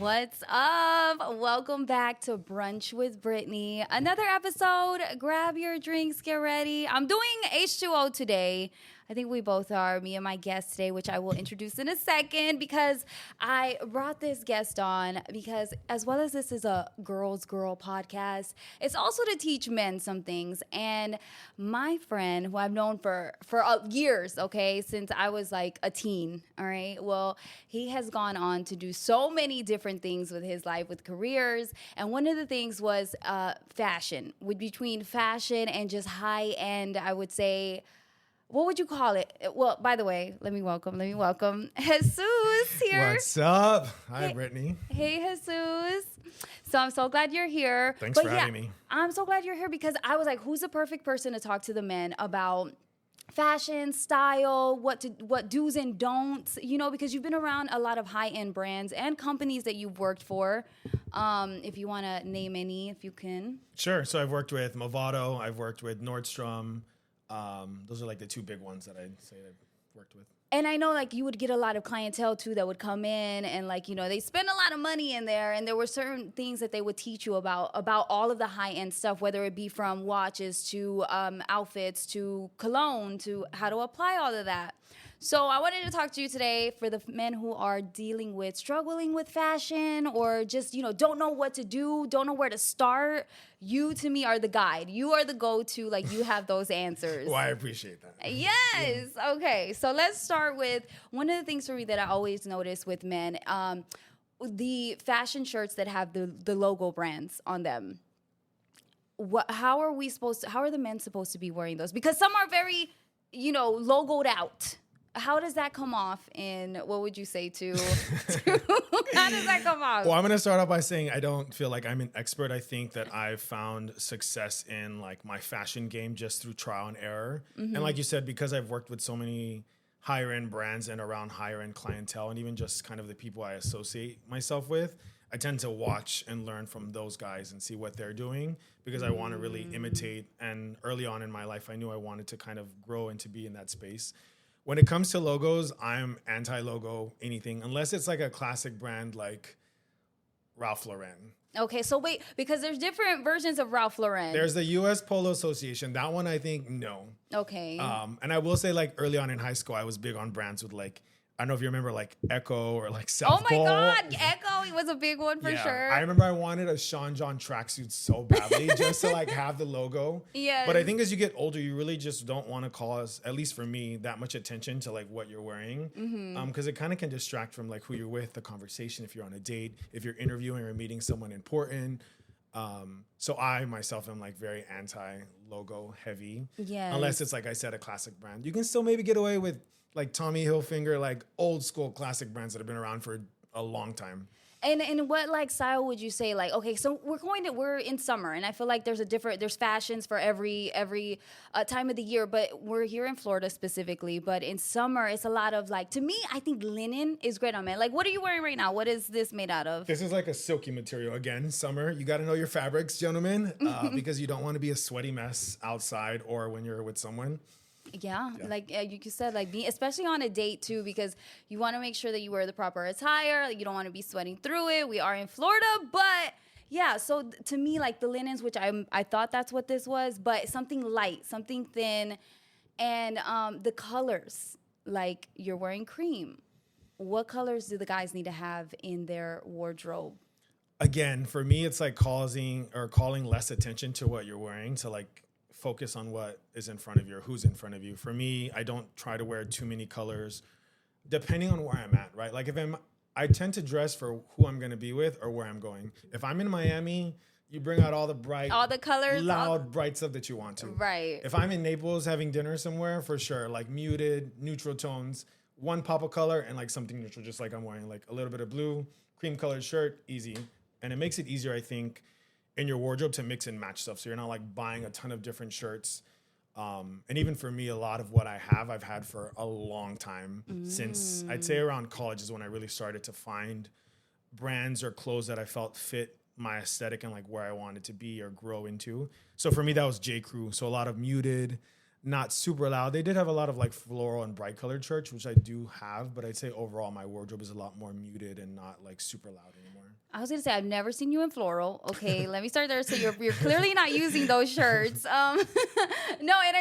What's up? Welcome back to Brunch with Britney. Another episode. Grab your drinks, get ready. I'm doing H2O today. I think we both are, me and my guest today, which I will introduce in a second because I brought this guest on because as well as this is a girls girl podcast, it's also to teach men some things. And my friend, who I've known for years, okay, since I was like a teen, all right, well, he has gone on to do so many different things with his life, with careers. And one of the things was fashion, between fashion and just high end, I would say. What would you call it? Well, by the way, let me welcome Jesus here. What's up? Hi, Britney. Hey, Jesus. So I'm so glad you're here. Thanks for having me. I'm so glad you're here because I was like, who's the perfect person to talk to the men about fashion, style, what do's and don'ts, because you've been around a lot of high-end brands and companies that you've worked for. If you want to name any, if you can. Sure. So I've worked with Movado. I've worked with Nordstrom. Those are like the two big ones that I'd say I've worked with. And I know like you would get a lot of clientele too that would come in and like, they spend a lot of money in there, and there were certain things that they would teach you about all of the high end stuff, whether it be from watches to outfits to cologne to how to apply all of that. So I wanted to talk to you today for the men who are struggling with fashion or just, don't know what to do, don't know where to start. You, to me, are the guide. You are the go-to, like you have those answers. Well, I appreciate that. Yes. Okay. So let's start with one of the things for me that I always notice with men, the fashion shirts that have the logo brands on them. How are the men supposed to be wearing those? Because some are very, logoed out. How does that come off in, what would you say how does that come off? Well, I'm going to start off by saying I don't feel like I'm an expert. I think that I've found success in like my fashion game just through trial and error. Mm-hmm. And like you said, because I've worked with so many higher end brands and around higher end clientele and even just kind of the people I associate myself with, I tend to watch and learn from those guys and see what they're doing because I want to really imitate. And early on in my life, I knew I wanted to kind of grow and to be in that space. When it comes to logos, I'm anti-logo anything, unless it's like a classic brand like Ralph Lauren. Okay, so wait, because there's different versions of Ralph Lauren. There's the U.S. Polo Association. That one, I think, no. Okay. And I will say, like, early on in high school, I was big on brands with, like, I don't know if you remember, like, Echo or, like, South Pole. Oh, my God. Echo was a big one for sure. I remember I wanted a Sean John tracksuit so badly just to, like, have the logo. Yeah. But I think as you get older, you really just don't want to cause, at least for me, that much attention to, like, what you're wearing. Because it kind of can distract from, like, who you're with, the conversation, if you're on a date, if you're interviewing or meeting someone important. So I, myself, am, like, very anti-logo heavy. Yeah. Unless it's, like I said, a classic brand. You can still maybe get away with like Tommy Hilfiger, like old school classic brands that have been around for a long time. And what like style would you say? Like, okay, so we're in summer, and I feel like there's fashions for every time of the year, but we're here in Florida specifically. But in summer, it's a lot of like, to me, I think linen is great on men. Like, what are you wearing right now? What is this made out of? This is like a silky material. Again, summer, you got to know your fabrics, gentlemen, because you don't want to be a sweaty mess outside or when you're with someone. Yeah, like you said, like especially on a date too, because you want to make sure that you wear the proper attire. Like, you don't want to be sweating through it. We are in Florida, but yeah. So to me, like the linens, which I thought that's what this was, but something light, something thin, and the colors. Like you're wearing cream. What colors do the guys need to have in their wardrobe? Again, for me, it's like calling less attention to what you're wearing to like focus on what is in front of you or who's in front of you. For me, I don't try to wear too many colors depending on where I'm at, right? Like I tend to dress for who I'm going to be with or where I'm going. If I'm in Miami, you bring out all the colors, loud, bright stuff that you want to. Right. If I'm in Naples having dinner somewhere, for sure, like muted, neutral tones, one pop of color and like something neutral, just like I'm wearing, like a little bit of blue, cream colored shirt, easy. And it makes it easier, I think, in your wardrobe to mix and match stuff. So you're not like buying a ton of different shirts. And even for me, a lot of what I've had for a long time since I'd say around college is when I really started to find brands or clothes that I felt fit my aesthetic and like where I wanted to be or grow into. So for me, that was J. Crew. So a lot of muted, not super loud. They did have a lot of like floral and bright colored shirts, which I do have, but I'd say overall my wardrobe is a lot more muted and not like super loud anymore. I was gonna say I've never seen you in floral. Okay, let me start there. So you're clearly not using those shirts.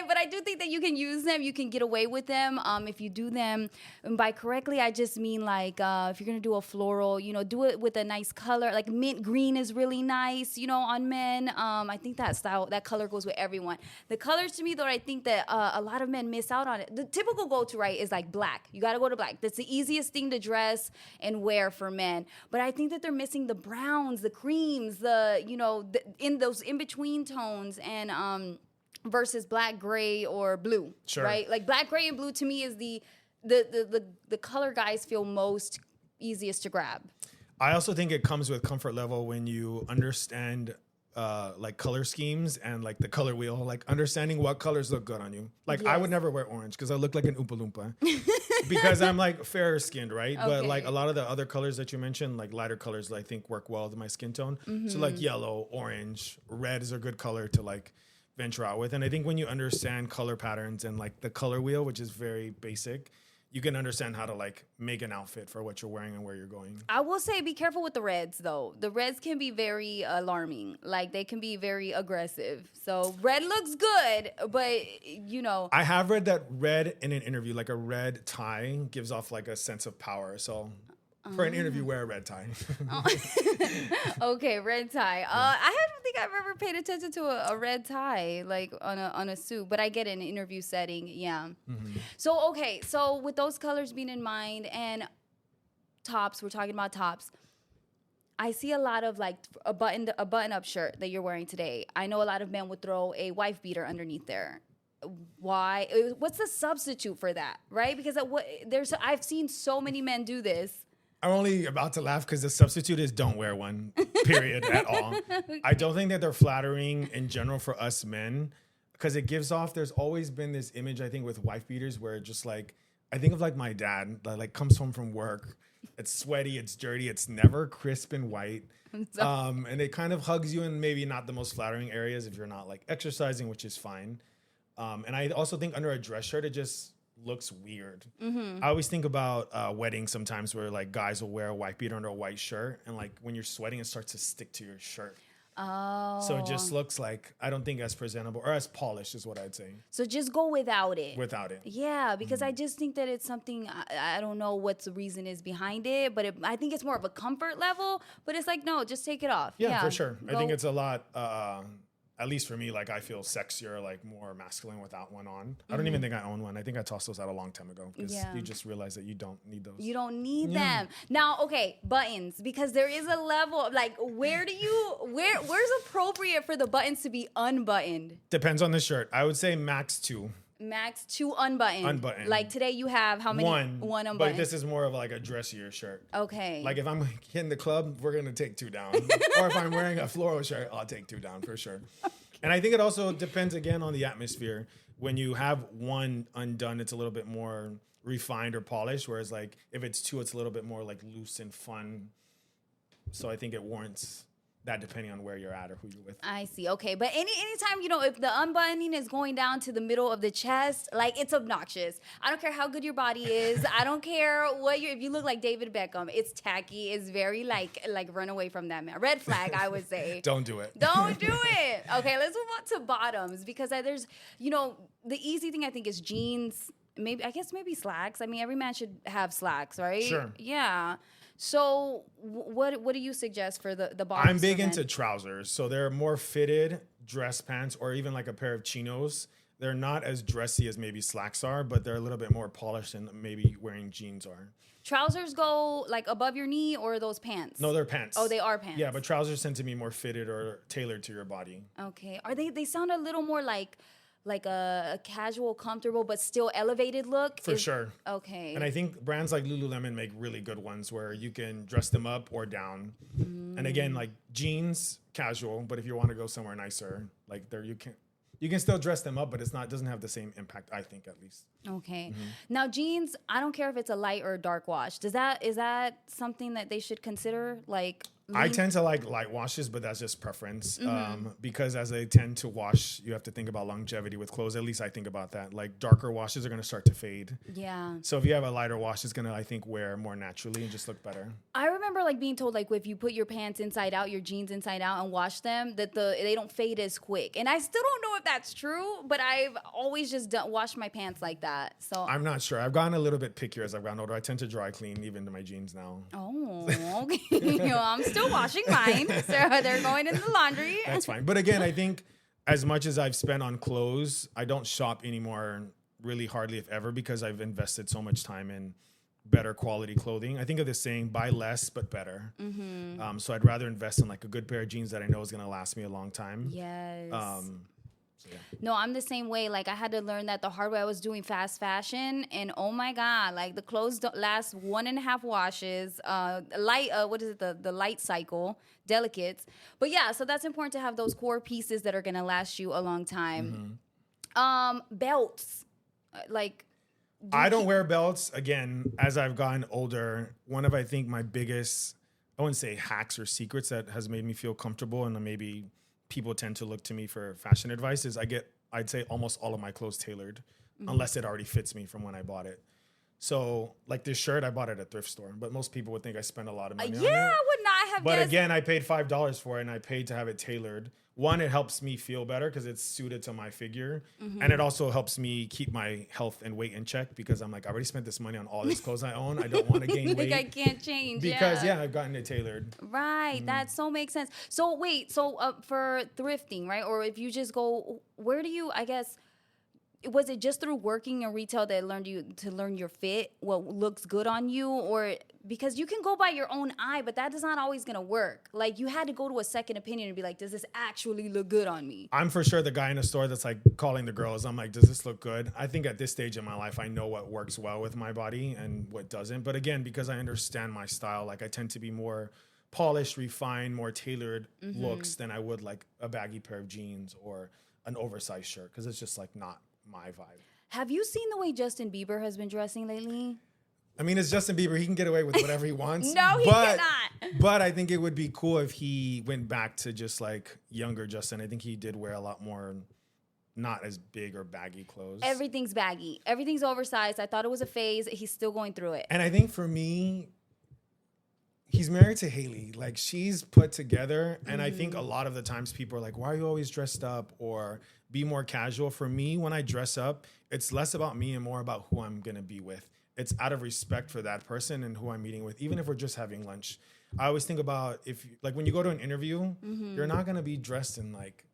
But I do think that you can use them. You can get away with them if you do them. And by correctly, I just mean like if you're gonna do a floral, do it with a nice color. Like mint green is really nice, on men. I think that color goes with everyone. The colors to me though, I think that a lot of men miss out on it. The typical go-to, right, is like black. You got to go to black. That's the easiest thing to dress and wear for men. But I think that they're missing the browns, the creams, in those in-between tones and versus black, gray, or blue, sure. Right? Like black, gray, and blue to me is the color guys feel most easiest to grab. I also think it comes with comfort level when you understand like color schemes and like the color wheel, like understanding what colors look good on you. Like yes. I would never wear orange because I look like an Oompa Loompa because I'm like fairer skinned, right? Okay. But like a lot of the other colors that you mentioned, like lighter colors, I think work well with my skin tone. Mm-hmm. So like yellow, orange, red is a good color to like venture out with. And I think when you understand color patterns and like the color wheel, which is very basic, you can understand how to like make an outfit for what you're wearing and where you're going. I will say be careful with the reds though. The reds can be very alarming. Like they can be very aggressive. So red looks good, but I have read that red in an interview, like a red tie gives off like a sense of power. So for an interview, wear a red tie. Okay, red tie. I don't think I've ever paid attention to a red tie, like on a suit, but I get it in an interview setting, yeah. Mm-hmm. So with those colors being in mind and tops, we're talking about tops. I see a lot of like a button-up shirt that you're wearing today. I know a lot of men would throw a wife beater underneath there. Why? What's the substitute for that, right? Because I've seen so many men do this. I'm only about to laugh because the substitute is don't wear one, period, at all. I don't think that they're flattering in general for us men because it gives off, there's always been this image, I think, with wife beaters where just like, I think of like my dad that like comes home from work. It's sweaty, it's dirty, it's never crisp and white. And it kind of hugs you in maybe not the most flattering areas if you're not like exercising, which is fine. And I also think under a dress shirt, it just looks weird. Mm-hmm. I always think about weddings sometimes where like guys will wear a white beater under a white shirt and like when you're sweating it starts to stick to your shirt. Oh. So it just looks like, I don't think as presentable or as polished is what I'd say. So just go without it. Without it. Yeah, because I just think that it's something, I don't know what the reason is behind it, but I think it's more of a comfort level, but it's like, no, just take it off. Yeah, for sure. I think it's a lot, at least for me, like I feel sexier, like more masculine without one on. Mm-hmm. I don't even think I own one. I think I tossed those out a long time ago because you just realize that you don't need those. You don't need them. Now, okay, buttons, because there is a level of like, where's appropriate for the buttons to be unbuttoned? Depends on the shirt. I would say max 2. Max 2 unbuttoned. Like today you have how many? One unbuttoned. But this is more of like a dressier shirt. Okay. Like if I'm hitting the club, we're going to take 2 down. Or if I'm wearing a floral shirt, I'll take 2 down for sure. And I think it also depends again on the atmosphere. When you have one undone, it's a little bit more refined or polished. Whereas like if it's 2, it's a little bit more like loose and fun. So I think it warrants that depending on where you're at or who you're with. I see. Okay. But anytime, if the unbuttoning is going down to the middle of the chest, like it's obnoxious. I don't care how good your body is. I don't care if you look like David Beckham, it's tacky. It's very like run away from that man. Red flag, I would say. Don't do it. Don't do it. Okay. Let's move on to bottoms because there's, the easy thing I think is jeans. Maybe slacks. I mean, every man should have slacks, right? Sure. Yeah. So what do you suggest for the bottoms? I'm big into trousers. So they're more fitted dress pants or even like a pair of chinos. They're not as dressy as maybe slacks are, but they're a little bit more polished than maybe wearing jeans are. Trousers go like above your knee or are those pants? No, they're pants. Oh, they are pants. Yeah, but trousers tend to be more fitted or tailored to your body. Okay. Are they sound a little more like a casual, comfortable, but still elevated look? For sure. Okay. And I think brands like Lululemon make really good ones where you can dress them up or down. Mm. And again, like jeans, casual, but if you want to go somewhere nicer, like there you can still dress them up, but doesn't have the same impact, I think, at least. Okay. Mm-hmm. Now jeans, I don't care if it's a light or a dark wash. Is that something that they should consider? Like I tend to like light washes, but that's just preference. Because as they tend to wash, you have to think about longevity with clothes. At least I think about that. Like darker washes are going to start to fade. Yeah. So if you have a lighter wash, it's going to, I think, wear more naturally and just look better. I remember like being told like if you put your pants inside out, your jeans inside out and wash them, that they don't fade as quick. And I still don't know if that's true, but I've always just washed my pants like that. So I'm not sure. I've gotten a little bit pickier as I've gotten older. I tend to dry clean even to my jeans now. Oh, okay. I'm still washing mine, so they're going in the laundry. That's fine. But again, I think as much as I've spent on clothes, I don't shop anymore really hardly if ever because I've invested so much time in better quality clothing. I think of this saying, buy less but better. So I'd rather invest in like a good pair of jeans that I know is going to last me a long time. Yes. So yeah. No, I'm the same way. Like I had to learn that the hard way. I was doing fast fashion, and oh my god, like the clothes don't last 1.5 washes. What is it? The light cycle, delicates. But yeah, so that's important to have those core pieces that are gonna last you a long time. Belts, like. I don't wear belts. Again, as I've gotten older, one of I think my biggest, I wouldn't say hacks or secrets that has made me feel comfortable and maybe people tend to look to me for fashion advice is I'd say almost all of my clothes tailored unless it already fits me from when I bought it. So like this shirt, I bought it at a thrift store, but most people would think I spent a lot of money on it. Yeah, I would not have But guessed. again, I paid $5 for it and I paid to have it tailored. One, it helps me feel better because it's suited to my figure. And it also helps me keep my health and weight in check because I'm like, I already spent this money on all these clothes I own. I don't want to gain weight. Like I can't change. Because, I've gotten it tailored. Right. That so makes sense. So wait, for thrifting, right? Or if you just go, where do you, I guess, was it just through working in retail that learned you to learn your fit, what looks good on you? Or because you can go by your own eye, but that is not always going to work. Like you had to go to a second opinion and be like, does this actually look good on me? I'm for sure the guy in the store that's like calling the girls. I'm like, does this look good? I think at this stage in my life, I know what works well with my body and what doesn't. But again, because I understand my style, like I tend to be more polished, refined, more tailored looks than I would like a baggy pair of jeans or an oversized shirt because it's just like not my vibe. Have you seen the way Justin Bieber has been dressing lately? I mean, it's Justin Bieber. He can get away with whatever he wants. No, he cannot. But I think it would be cool if he went back to just like younger Justin. I think he did wear a lot more not as big or baggy clothes. Everything's baggy. Everything's oversized. I thought it was a phase. He's still going through it. And I think for me, he's married to Haley. Like she's put together. And I think a lot of the times people are like, why are you always dressed up? Or be more casual. For me, when I dress up, it's less about me and more about who I'm going to be with. It's out of respect for that person and who I'm meeting with, even if we're just having lunch. I always think about when you go to an interview, you're not going to be dressed in like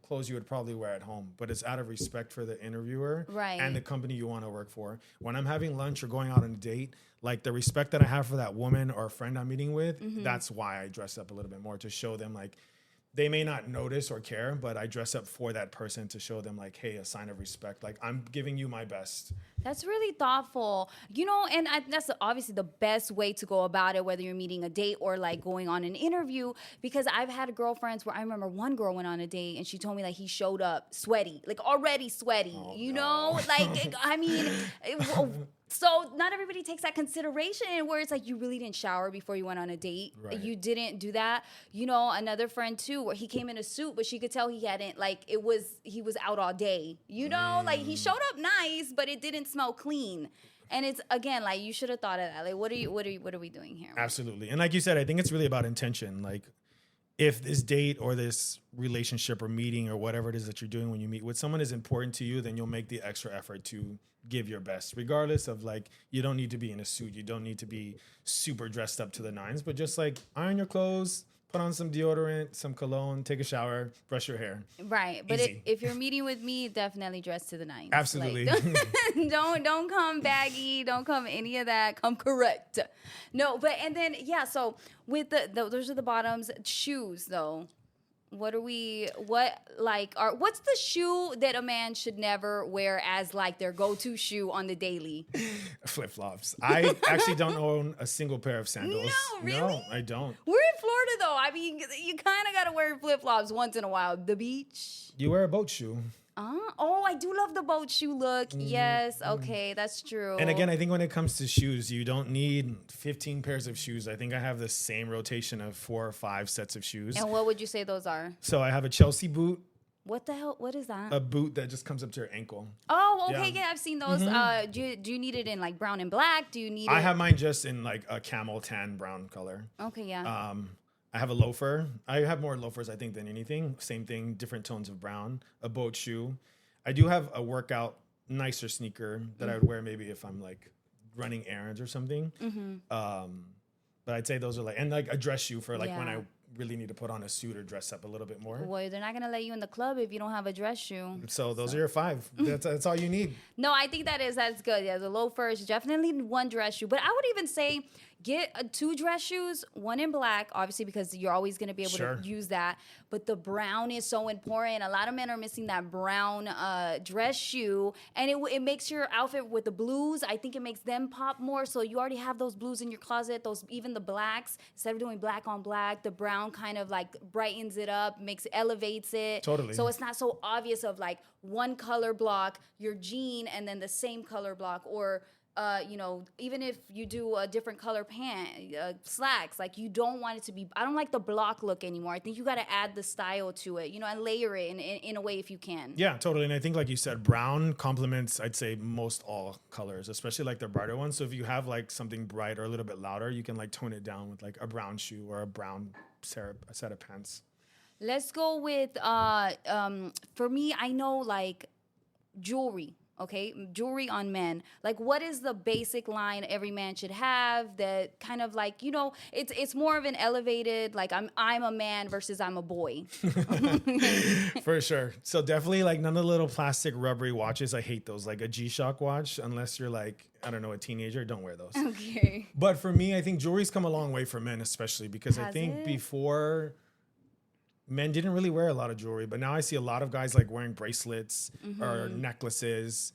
clothes you would probably wear at home, but it's out of respect for the interviewer and the company you want to work for. When I'm having lunch or going out on a date, like the respect that I have for that woman or friend I'm meeting with, that's why I dress up a little bit more to show them like, they may not notice or care, but I dress up for that person to show them like, hey, a sign of respect. Like I'm giving you my best. That's really thoughtful. And that's obviously the best way to go about it, whether you're meeting a date or like going on an interview, because I've had girlfriends where I remember one girl went on a date and she told me like he showed up sweaty, like already sweaty, know? Like, I mean, so not everybody takes that consideration where it's like you really didn't shower before you went on a date. Right. You didn't do that. Another friend too, where he came in a suit, but she could tell he hadn't, like he was out all day. Like he showed up nice, but it didn't smell clean. And it's again, like you should have thought of that. Like, what are we doing here? Absolutely. And like you said, I think it's really about intention. Like if this date or this relationship or meeting or whatever it is that you're doing when you meet with someone is important to you, then you'll make the extra effort to give your best, regardless of like, you don't need to be in a suit. You don't need to be super dressed up to the nines, but just like iron your clothes, put on some deodorant, some cologne, take a shower, brush your hair. Right. But if you're meeting with me, definitely dress to the nines. Absolutely. Like, don't come baggy. Don't come any of that. Come correct. No, but, and then, so with those are the bottoms. Shoes though. What's the shoe that a man should never wear as like their go-to shoe on the daily? Flip-flops. I actually don't own a single pair of sandals. No, really? No, I don't. We're in Florida though. I mean, you kind of got to wear flip-flops once in a while. The beach. You wear a boat shoe. Oh, I do love the boat shoe look. Yes. Okay, that's true. And again, I think when it comes to shoes, you don't need 15 pairs of shoes. I think I have the same rotation of 4 or 5 sets of shoes. And what would you say those are? So I have a Chelsea boot, What the hell? What is that? a boot that just comes up to your ankle. Oh, okay. Yeah. Yeah, I've seen those. Do you need it in like brown and black? Do you need I it? have mine just in like a camel tan brown color. Okay, yeah. I have a loafer. I have more loafers, I think, than anything. Same thing, different tones of brown. A boat shoe. I do have a workout, nicer sneaker that I would wear maybe if I'm like running errands or something. But I'd say those are like, and like a dress shoe for like when I really need to put on a suit or dress up a little bit more. Well, they're not gonna let you in the club if you don't have a dress shoe. So those are your 5. That's all you need. No, I think that's good. Yeah, the loafers, definitely one dress shoe. But I would even say get 2 dress shoes, one in black, obviously because you're always gonna be able to use that. But the brown is so important. A lot of men are missing that brown dress shoe, and it makes your outfit with the blues. I think it makes them pop more. So you already have those blues in your closet. Those even the blacks. Instead of doing black on black, the brown kind of like brightens it up, elevates it. Totally. So it's not so obvious of like one color block, your jean, and then the same color block, or even if you do a different color pant, slacks, like you don't want it to be, I don't like the block look anymore. I think you got to add the style to it, and layer it in a way if you can. Yeah, totally. And I think like you said, brown complements, I'd say most all colors, especially like the brighter ones. So if you have like something bright or a little bit louder, you can like tone it down with like a brown shoe or a brown set of pants. Let's go with, for me, I know like jewelry. Okay, jewelry on men. Like, what is the basic line every man should have that kind of like, it's more of an elevated, like I'm a man versus I'm a boy. For sure. So definitely like none of the little plastic rubbery watches. I hate those. Like a G-Shock watch, unless you're like, I don't know, a teenager, don't wear those. Okay. But for me, I think jewelry's come a long way for men, especially because I think it? before men didn't really wear a lot of jewelry, but now I see a lot of guys like wearing bracelets or necklaces,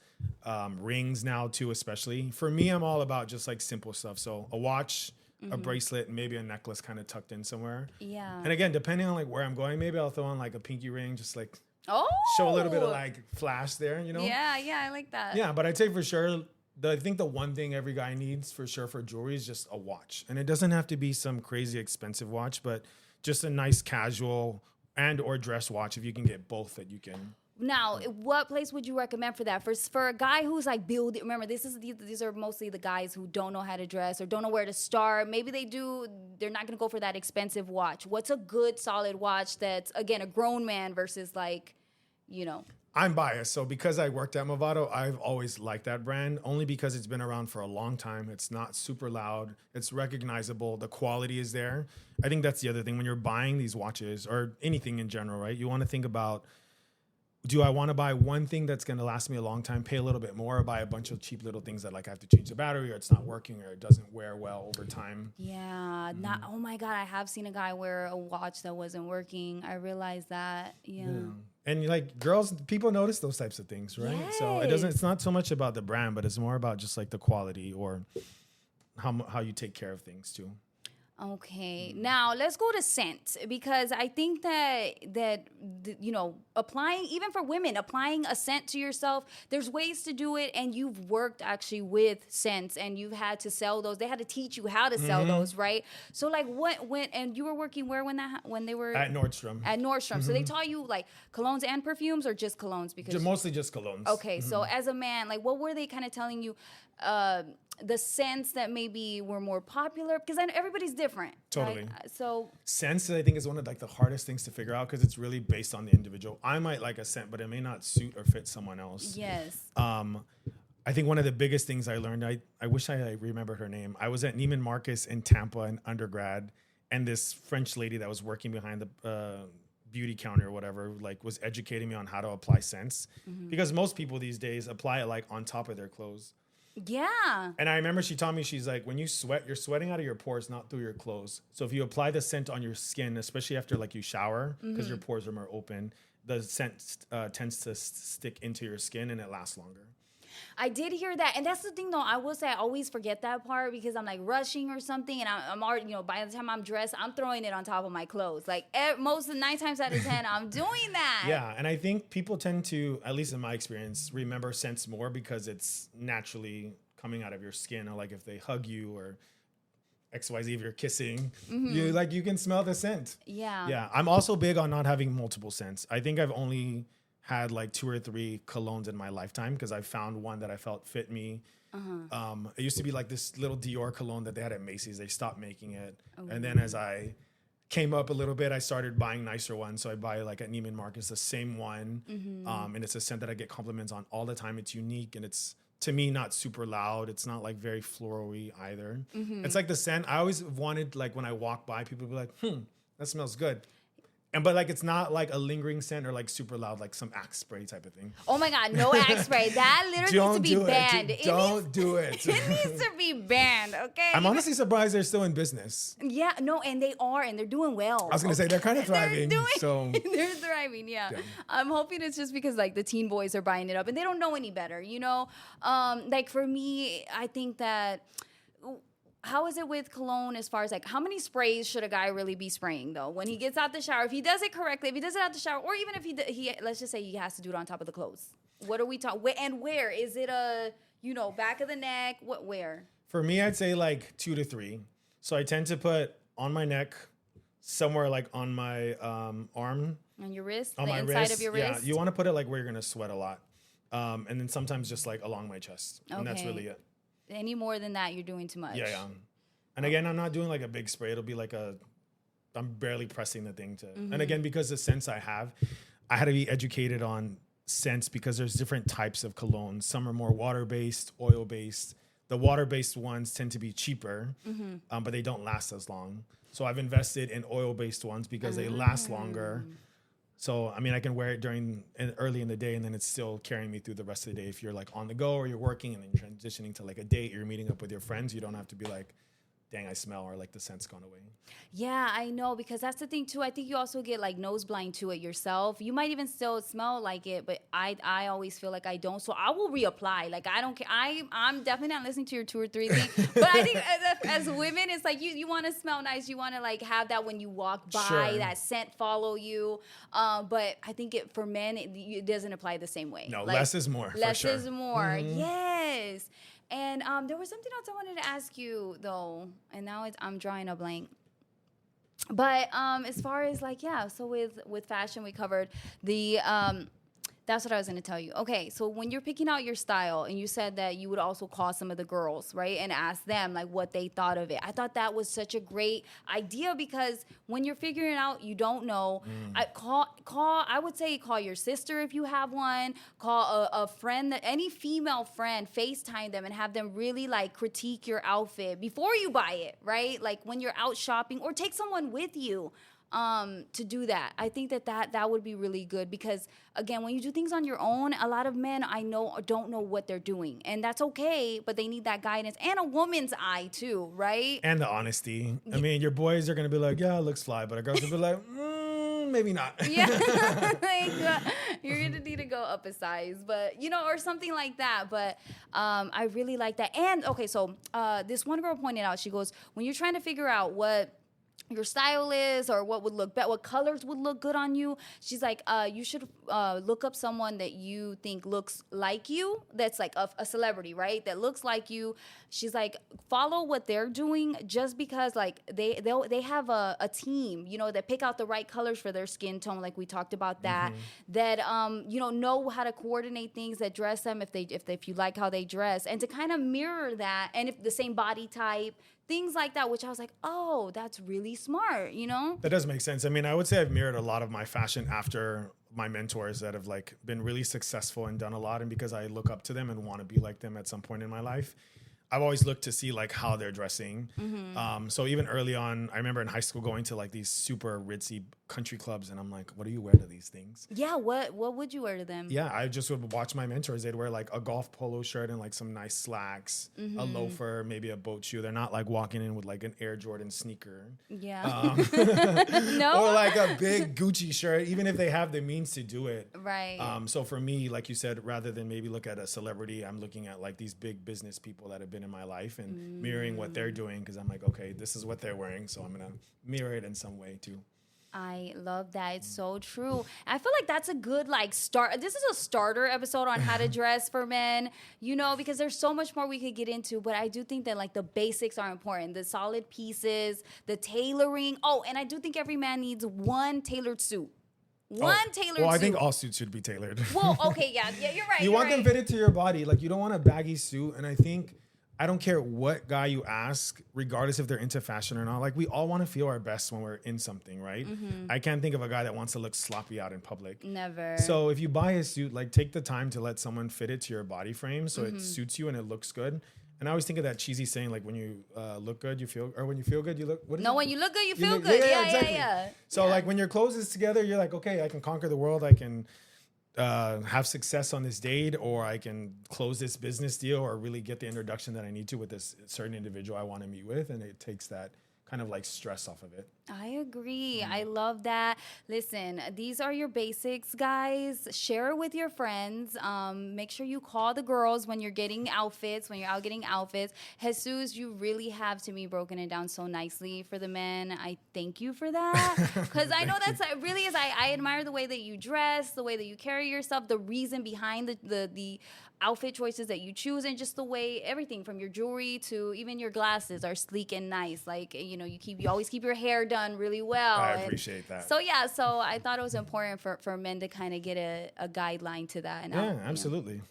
rings now too, especially. For me, I'm all about just like simple stuff. So a watch, a bracelet, and maybe a necklace kind of tucked in somewhere. Yeah. And again, depending on like where I'm going, maybe I'll throw on like a pinky ring, just like show a little bit of like flash there, Yeah, I like that. Yeah, but I'd say for sure, I think the one thing every guy needs for sure for jewelry is just a watch. And it doesn't have to be some crazy expensive watch, but just a nice casual and or dress watch if you can get both that you can. Now, what place would you recommend for that? For a guy who's like building, remember, these are mostly the guys who don't know how to dress or don't know where to start. Maybe they're not going to go for that expensive watch. What's a good solid watch that's, again, a grown man versus like, I'm biased. So because I worked at Movado, I've always liked that brand only because it's been around for a long time. It's not super loud. It's recognizable. The quality is there. I think that's the other thing when you're buying these watches or anything in general, right? You want to think about, do I want to buy one thing that's going to last me a long time, pay a little bit more, or buy a bunch of cheap little things that like I have to change the battery or it's not working or it doesn't wear well over time? Yeah. Oh my God, I have seen a guy wear a watch that wasn't working. I realized that. Yeah. And like girls, people notice those types of things, right? Yes. So it's not so much about the brand, but it's more about just like the quality or how you take care of things too. Okay, now let's go to scent because I think that applying, even for women, applying a scent to yourself, there's ways to do it, and you've worked actually with scents and you've had to sell those. They had to teach you how to sell those, right? So like and you were working where when they were at Nordstrom. At Nordstrom, so they taught you like colognes and perfumes or just colognes because mostly just colognes. Okay, so as a man, like what were they kind of telling you? The scents that maybe were more popular because I know everybody's different. Totally. Right? So scents, I think, is one of like the hardest things to figure out because it's really based on the individual. I might like a scent, but it may not suit or fit someone else. Yes. I think one of the biggest things I learned, I wish I remembered her name. I was at Neiman Marcus in Tampa in undergrad, and this French lady that was working behind the beauty counter or whatever, like was educating me on how to apply scents because most people these days apply it like on top of their clothes. Yeah. And I remember she taught me, she's like, when you sweat, you're sweating out of your pores, not through your clothes. So if you apply the scent on your skin, especially after like you shower, because your pores are more open, the scent tends to stick into your skin and it lasts longer. I did hear that. And that's the thing, though. I will say I always forget that part because I'm like rushing or something. And I'm already, by the time I'm dressed, I'm throwing it on top of my clothes. Like most of 9 times out of 10, I'm doing that. Yeah. And I think people tend to, at least in my experience, remember scents more because it's naturally coming out of your skin. Or like if they hug you or XYZ, if you're kissing, you can smell the scent. Yeah. Yeah. I'm also big on not having multiple scents. I think I've only had like 2 or 3 colognes in my lifetime because I found one that I felt fit me. It used to be like this little Dior cologne that they had at Macy's. They stopped making it. And then as I came up a little bit, I started buying nicer ones. So I buy like at Neiman Marcus, the same one. And it's a scent that I get compliments on all the time. It's unique and it's, to me, not super loud. It's not like very floral-y either. It's like the scent. I always wanted, like when I walk by, people to be like, that smells good. But like it's not like a lingering scent or like super loud, like some Axe spray type of thing. Oh my God, no Axe spray. That literally needs to be banned. Don't do it. It needs to be banned, okay? I'm honestly surprised they're still in business. Yeah, no, and they are, and they're doing well. I was gonna say they're kind of thriving. They're thriving, yeah. I'm hoping it's just because like the teen boys are buying it up and they don't know any better, Like for me, I think that. How is it with cologne as far as like how many sprays should a guy really be spraying though when he gets out the shower? If he does it correctly, if he does it out the shower, or even if he let's just say he has to do it on top of the clothes. What are we talking? And where is it? Back of the neck. Where? For me, I'd say like 2 to 3. So I tend to put on my neck, somewhere like on my arm, on your wrist, on my inside wrist. of your wrist. Yeah, you want to put it like where you're gonna sweat a lot, and then sometimes just like along my chest, and that's really it. Any more than that, you're doing too much. Yeah. And again, I'm not doing like a big spray. It'll be like I'm barely pressing the thing to. And again, because the scents I have, I had to be educated on scents because there's different types of colognes. Some are more water-based, oil-based. The water-based ones tend to be cheaper, but they don't last as long. So I've invested in oil-based ones because they last longer. So, I mean, I can wear it early in the day and then it's still carrying me through the rest of the day. If you're like on the go or you're working and then you're transitioning to like a date, you're meeting up with your friends, you don't have to be like, dang, I smell, or like the scent's gone away. Yeah, I know, because that's the thing too. I think you also get like nose blind to it yourself. You might even still smell like it, but I always feel like I don't. So I will reapply. Like I don't care. I'm definitely not listening to your 2 or 3 thing. But I think as women, it's like you want to smell nice. You want to like have that when you walk by, that scent follow you. But I think for men, it doesn't apply the same way. No, like, less is more. Less for sure. is more. Yes. And there was something else I wanted to ask you though, and now I'm drawing a blank. But as far as like, so with fashion, we covered the that's what I was going to tell you. Okay, so when you're picking out your style, and you said that you would also call some of the girls, right, and ask them like what they thought of it. I thought that was such a great idea because when you're figuring it out, you don't know. I would say call your sister if you have one. Call a friend, any female friend, FaceTime them and have them really like critique your outfit before you buy it, right? Like when you're out shopping, or take someone with you. To do that. I think that would be really good because, again, when you do things on your own, a lot of men I know don't know what they're doing. And that's okay, but they need that guidance and a woman's eye too, right? And the honesty. I mean, your boys are going to be like, yeah, it looks fly, but our girls will be like, maybe not. Yeah. You're going to need to go up a size, but, or something like that. But I really like that. And, okay, so this one girl pointed out, she goes, when you're trying to figure out what your style is or what would look better, what colors would look good on you, she's like, you should look up someone that you think looks like you, that's like a celebrity, right, that looks like you. She's like, follow what they're doing, just because like they have a team, that pick out the right colors for their skin tone, like we talked about that, that know how to coordinate things, that dress them if you like how they dress, and to kind of mirror that, and if the same body type, things like that, which I was like, oh, that's really smart, That does make sense. I mean, I would say I've mirrored a lot of my fashion after my mentors that have like been really successful and done a lot, and because I look up to them and want to be like them at some point in my life. I've always looked to see like how they're dressing. Mm-hmm. So even early on, I remember in high school going to like these super ritzy country clubs, and I'm like, what do you wear to these things? Yeah, what would you wear to them? Yeah, I just would watch my mentors. They'd wear like a golf polo shirt and like some nice slacks, a loafer, maybe a boat shoe. They're not like walking in with like an Air Jordan sneaker. Yeah. Or No. like a big Gucci shirt, even if they have the means to do it. Right. So for me, like you said, rather than maybe look at a celebrity, I'm looking at like these big business people that have been in my life and mirroring what they're doing, because I'm like, okay, this is what they're wearing, so I'm gonna mirror it in some way too. I love that. It's so true. I feel like that's a good like start. This is a starter episode on how to dress for men, you know, because there's so much more we could get into. But I do think that like the basics are important. The solid pieces, the tailoring. Oh, and I do think every man needs one tailored suit. One tailored suit. Well, I think all suits should be tailored. Well, okay, yeah, you're right. You want them fitted to your body. Like, you don't want a baggy suit. And I don't care what guy you ask, regardless if they're into fashion or not. Like, we all want to feel our best when we're in something, right? I can't think of a guy that wants to look sloppy out in public. Never. So if you buy a suit, like, take the time to let someone fit it to your body frame so it suits you and it looks good. And I always think of that cheesy saying, like, when you look good, you feel, or when you feel good, you look. What is No, it? when you look good, you feel good. Yeah, Yeah, exactly. yeah. So like when your clothes is together, you're like, okay, I can conquer the world. I can have success on this date, or I can close this business deal, or really get the introduction that I need to with this certain individual I want to meet with. And it takes that kind of like stress off of it. I agree. I love that. Listen, these are your basics, guys. Share it with your friends. Make sure you call the girls when you're getting outfits, when you're out getting outfits. Jesus, you really have, to me, broken it down so nicely for the men. I thank you for that. Because I know that's it really is. I admire the way that you dress, the way that you carry yourself, the reason behind the outfit choices that you choose, and just the way everything from your jewelry to even your glasses are sleek and nice. Like, you know, you always keep your hair done really well. I appreciate that. So yeah, so I thought it was important for men to kind of get a guideline to that. And Yeah, you know. absolutely.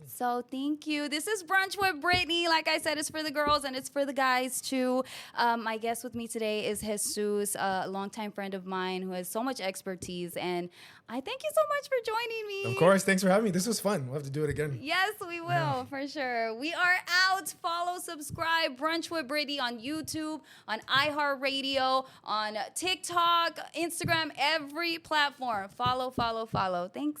So thank you. This is Brunch with Britney. Like I said, it's for the girls and it's for the guys too. My guest with me today is Jesus, a longtime friend of mine who has so much expertise. And I thank you so much for joining me. Of course. Thanks for having me. This was fun. We'll have to do it again. Yes, we will, for sure. We are out. Follow, subscribe, Brunch with Britney on YouTube, on iHeartRadio, on TikTok, Instagram, every platform. Follow. Thanks.